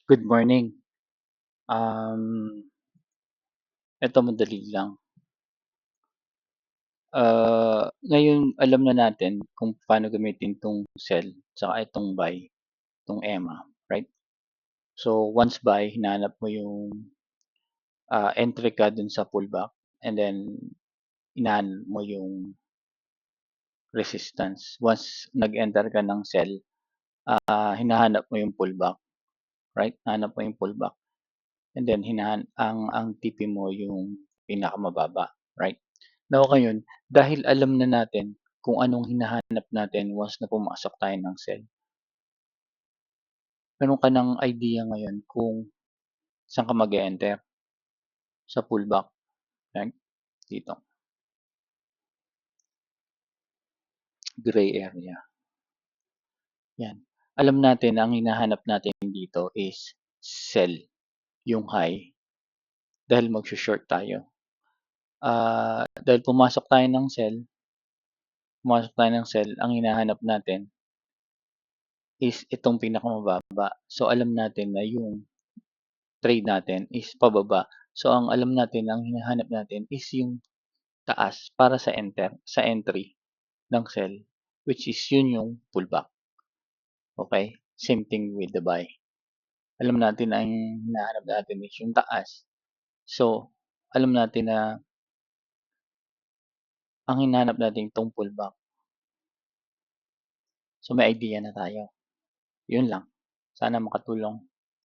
Good morning. Eto madali lang. Ngayon alam na natin kung paano gamitin 'tong sell tsaka itong buy, 'tong EMMA, right? So, once buy hinahanap mo yung, entry ka dun sa pullback and then hinahanap mo yung resistance. Once nag-enter ka ng sell, hinahanap mo yung pullback, right? Hahanap mo yung pullback and then ang TP mo yung pinakamababa, right? Now ngayon, dahil alam na natin kung anong hinahanap natin once na pumasok tayo ng sell, meron ka ng idea ngayon kung saan ka mag-e-enter sa pullback, right? Dito, gray area, yan. Alam natin na ang hinahanap natin dito is sell, yung high, dahil magso-short tayo. Dahil pumasok tayo ng sell, ang hinahanap natin is itong pinakamababa. So, alam natin na yung trade natin is pababa. So, ang alam natin, ang hinahanap natin is yung taas para sa entry ng sell, which is yun yung pullback. Okay? Same thing with the buy. Alam natin na ang hinahanap natin is yung taas. So, alam natin na ang hinahanap natin itong pullback. So, may idea na tayo. Yun lang. Sana makatulong.